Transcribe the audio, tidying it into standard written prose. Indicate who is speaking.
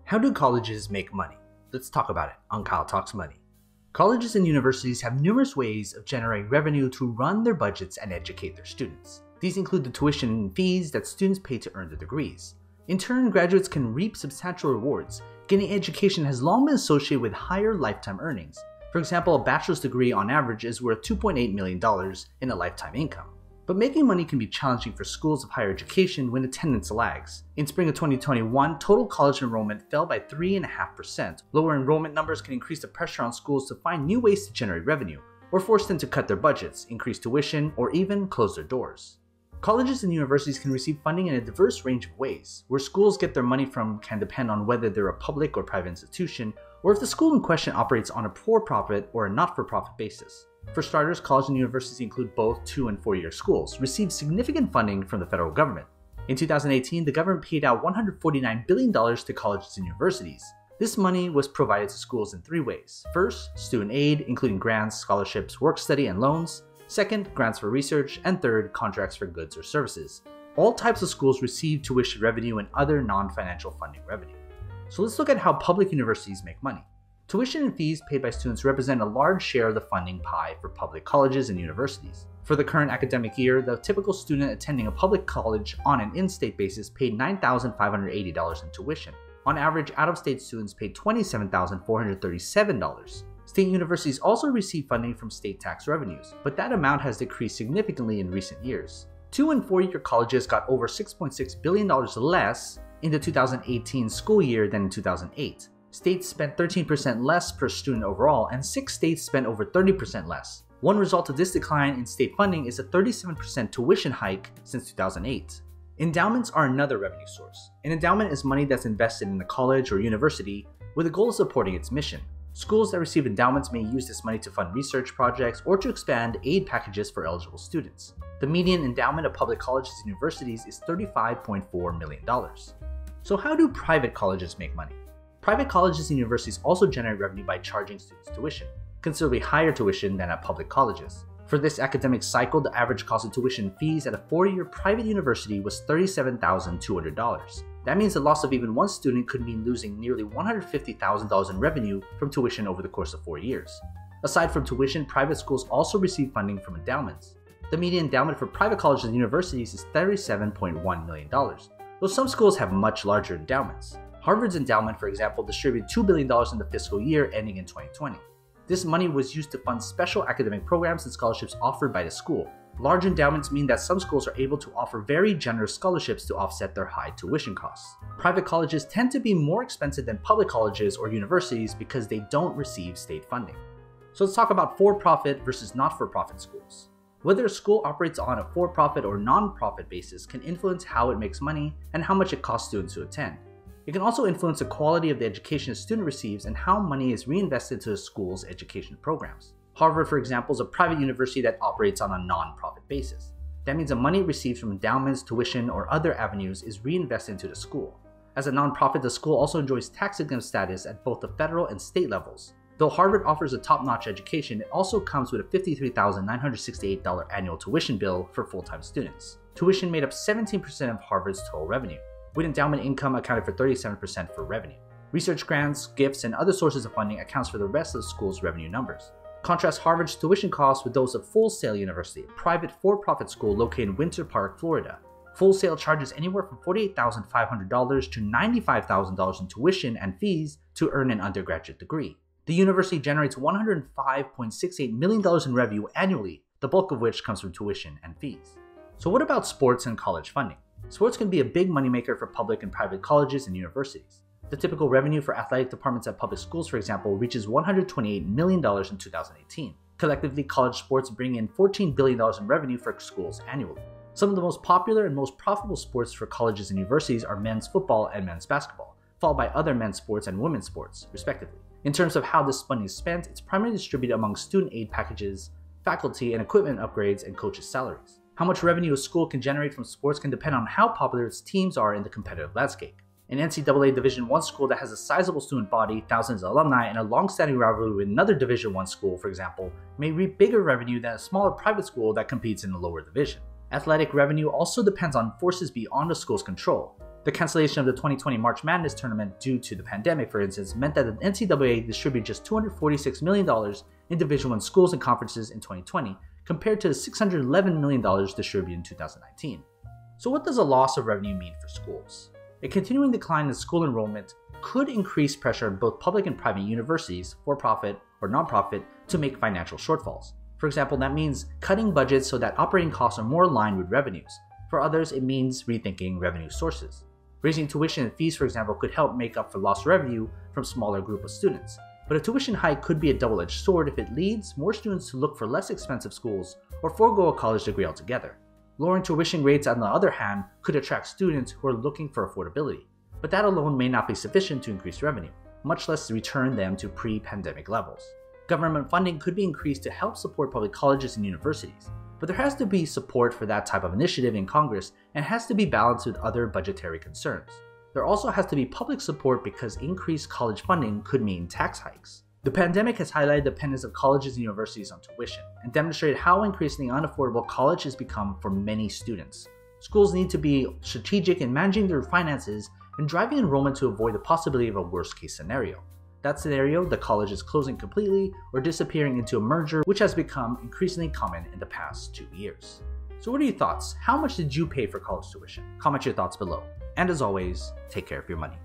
Speaker 1: How do colleges make money? Let's talk about it on Kyle Talks Money. Colleges and universities have numerous ways of generating revenue to run their budgets and educate their students. These include the tuition and fees that students pay to earn their degrees. In turn, graduates can reap substantial rewards. Getting education has long been associated with higher lifetime earnings. For example, a bachelor's degree on average is worth $2.8 million in a lifetime income. But making money can be challenging for schools of higher education when attendance lags. In spring of 2021, total college enrollment fell by 3.5%. Lower enrollment numbers can increase the pressure on schools to find new ways to generate revenue, or force them to cut their budgets, increase tuition, or even close their doors. Colleges and universities can receive funding in a diverse range of ways. Where schools get their money from can depend on whether they're a public or private institution, or if the school in question operates on a for-profit or a not-for-profit basis. For starters, colleges and universities include both 2- and 4-year schools, receive significant funding from the federal government. In 2018, the government paid out $149 billion to colleges and universities. This money was provided to schools in 3 ways. First, student aid, including grants, scholarships, work-study, and loans. Second, grants for research. And third, contracts for goods or services. All types of schools receive tuition revenue and other non-financial funding revenue. So let's look at how public universities make money. Tuition and fees paid by students represent a large share of the funding pie for public colleges and universities. For the current academic year, the typical student attending a public college on an in-state basis paid $9,580 in tuition. On average, out-of-state students paid $27,437. State universities also receive funding from state tax revenues, but that amount has decreased significantly in recent years. 2- and 4-year colleges got over $6.6 billion less in the 2018 school year than in 2008. States spent 13% less per student overall, and 6 states spent over 30% less. One result of this decline in state funding is a 37% tuition hike since 2008. Endowments are another revenue source. An endowment is money that's invested in a college or university with the goal of supporting its mission. Schools that receive endowments may use this money to fund research projects or to expand aid packages for eligible students. The median endowment of public colleges and universities is $35.4 million. So how do private colleges make money? Private colleges and universities also generate revenue by charging students tuition, considerably higher tuition than at public colleges. For this academic cycle, the average cost of tuition fees at a 4-year private university was $37,200. That means the loss of even one student could mean losing nearly $150,000 in revenue from tuition over the course of 4 years. Aside from tuition, private schools also receive funding from endowments. The median endowment for private colleges and universities is $37.1 million, though some schools have much larger endowments. Harvard's endowment, for example, distributed $2 billion in the fiscal year ending in 2020. This money was used to fund special academic programs and scholarships offered by the school. Large endowments mean that some schools are able to offer very generous scholarships to offset their high tuition costs. Private colleges tend to be more expensive than public colleges or universities because they don't receive state funding. So let's talk about for-profit versus not-for-profit schools. Whether a school operates on a for-profit or non-profit basis can influence how it makes money and how much it costs students to attend. It can also influence the quality of the education a student receives and how money is reinvested into the school's education programs. Harvard, for example, is a private university that operates on a non-profit basis. That means the money it receives from endowments, tuition, or other avenues is reinvested into the school. As a non-profit, the school also enjoys tax-exempt status at both the federal and state levels. Though Harvard offers a top-notch education, it also comes with a $53,968 annual tuition bill for full-time students. Tuition made up 17% of Harvard's total revenue, with endowment income accounted for 37% for revenue. Research grants, gifts, and other sources of funding accounts for the rest of the school's revenue numbers. Contrast Harvard's tuition costs with those of Full Sail University, a private for-profit school located in Winter Park, Florida. Full Sail charges anywhere from $48,500 to $95,000 in tuition and fees to earn an undergraduate degree. The university generates $105.68 million in revenue annually, the bulk of which comes from tuition and fees. So what about sports and college funding? Sports can be a big moneymaker for public and private colleges and universities. The typical revenue for athletic departments at public schools, for example, reaches $128 million in 2018. Collectively, college sports bring in $14 billion in revenue for schools annually. Some of the most popular and most profitable sports for colleges and universities are men's football and men's basketball, followed by other men's sports and women's sports, respectively. In terms of how this money is spent, it's primarily distributed among student aid packages, faculty and equipment upgrades, and coaches' salaries. How much revenue a school can generate from sports can depend on how popular its teams are in the competitive landscape. An NCAA Division I school that has a sizable student body, thousands of alumni, and a long-standing rivalry with another Division I school, for example, may reap bigger revenue than a smaller private school that competes in a lower division. Athletic revenue also depends on forces beyond a school's control. The The cancellation of the 2020 March Madness tournament due to the pandemic, for instance, meant that the NCAA distributed just $246 million in Division I schools and conferences in 2020, compared to the $611 million distributed in 2019. So what does a loss of revenue mean for schools? A continuing decline in school enrollment could increase pressure on both public and private universities, for-profit or non-profit, to make financial shortfalls. For example, that means cutting budgets so that operating costs are more aligned with revenues. For others, it means rethinking revenue sources. Raising tuition and fees, for example, could help make up for lost revenue from a smaller group of students. But a tuition hike could be a double-edged sword if it leads more students to look for less expensive schools or forego a college degree altogether. Lowering tuition rates, on the other hand, could attract students who are looking for affordability. But that alone may not be sufficient to increase revenue, much less return them to pre-pandemic levels. Government funding could be increased to help support public colleges and universities, but there has to be support for that type of initiative in Congress and has to be balanced with other budgetary concerns. There also has to be public support because increased college funding could mean tax hikes. The pandemic has highlighted the dependence of colleges and universities on tuition and demonstrated how increasingly unaffordable college has become for many students. Schools need to be strategic in managing their finances and driving enrollment to avoid the possibility of a worst-case scenario. That scenario, the college is closing completely or disappearing into a merger, which has become increasingly common in the past 2 years. So what are your thoughts? How much did you pay for college tuition? Comment your thoughts below. And as always, take care of your money.